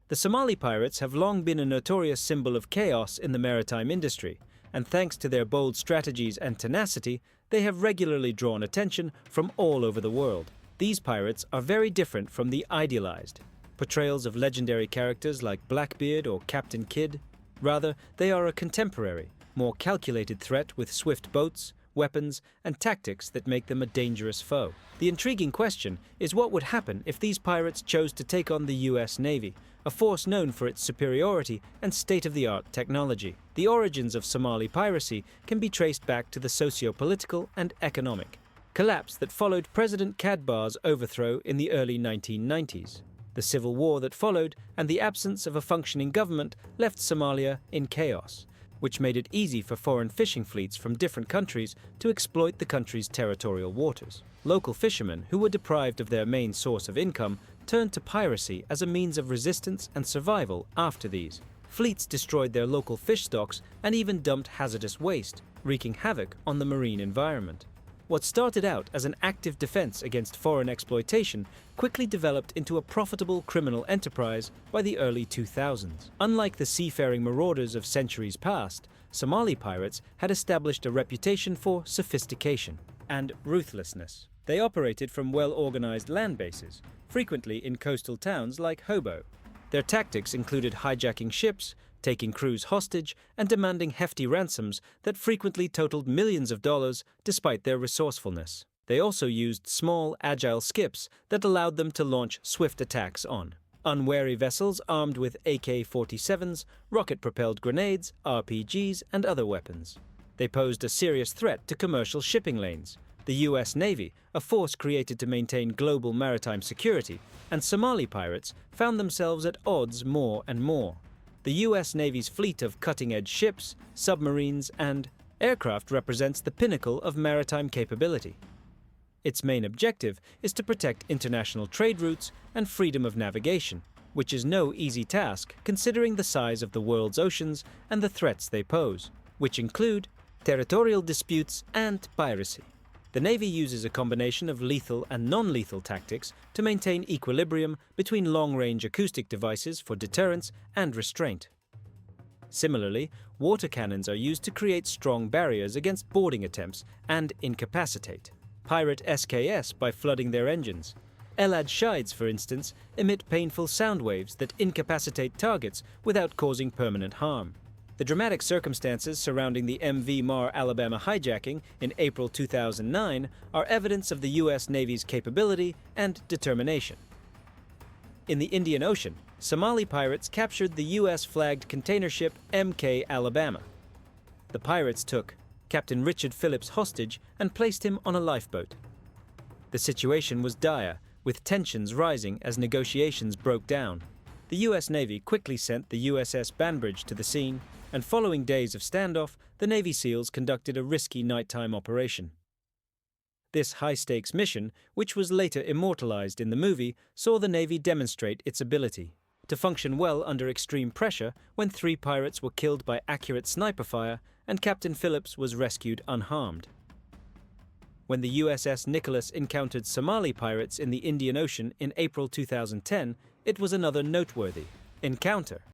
The Somali pirates have long been a notorious symbol of chaos in the maritime industry, and thanks to their bold strategies and tenacity, they have regularly drawn attention from all over the world. These pirates are very different from the idealized portrayals of legendary characters like Blackbeard or Captain Kidd. Rather, they are a contemporary, more calculated threat with swift boats, weapons, and tactics that make them a dangerous foe. The intriguing question is what would happen if these pirates chose to take on the US Navy, a force known for its superiority and state-of-the-art technology. The origins of Somali piracy can be traced back to the socio-political and economic collapse that followed President Kadbar's overthrow in the early 1990s. The civil war that followed and the absence of a functioning government left Somalia in chaos, which made it easy for foreign fishing fleets from different countries to exploit the country's territorial waters. Local fishermen, who were deprived of their main source of income, turned to piracy as a means of resistance and survival after these. Fleets destroyed their local fish stocks and even dumped hazardous waste, wreaking havoc on the marine environment. What started out as an active defense against foreign exploitation quickly developed into a profitable criminal enterprise by the early 2000s. Unlike the seafaring marauders of centuries past, Somali pirates had established a reputation for sophistication and ruthlessness. They operated from well-organized land bases, frequently in coastal towns like Hobo. Their tactics included hijacking ships, taking crews hostage, and demanding hefty ransoms that frequently totaled millions of dollars despite their resourcefulness. They also used small, agile skips that allowed them to launch swift attacks on unwary vessels armed with AK-47s, rocket-propelled grenades, RPGs, and other weapons. They posed a serious threat to commercial shipping lanes, the US Navy, a force created to maintain global maritime security, and Somali pirates found themselves at odds more and more. The US Navy's fleet of cutting-edge ships, submarines, and aircraft represents the pinnacle of maritime capability. Its main objective is to protect international trade routes and freedom of navigation, which is no easy task considering the size of the world's oceans and the threats they pose, which include territorial disputes and piracy. The Navy uses a combination of lethal and non-lethal tactics to maintain equilibrium between long-range acoustic devices for deterrence and restraint. Similarly, water cannons are used to create strong barriers against boarding attempts and incapacitate pirate SKS by flooding their engines. Elad shides, for instance, emit painful sound waves that incapacitate targets without causing permanent harm. The dramatic circumstances surrounding the MV Mar Alabama hijacking in April 2009 are evidence of the US Navy's capability and determination. In the Indian Ocean, Somali pirates captured the US-flagged container ship MK Alabama. The pirates took Captain Richard Phillips hostage and placed him on a lifeboat. The situation was dire, with tensions rising as negotiations broke down. The US Navy quickly sent the USS Banbridge to the scene, and following days of standoff, the Navy SEALs conducted a risky nighttime operation. This high-stakes mission, which was later immortalized in the movie, saw the Navy demonstrate its ability to function well under extreme pressure when 3 pirates were killed by accurate sniper fire and Captain Phillips was rescued unharmed. When the USS Nicholas encountered Somali pirates in the Indian Ocean in April 2010, it was another noteworthy encounter.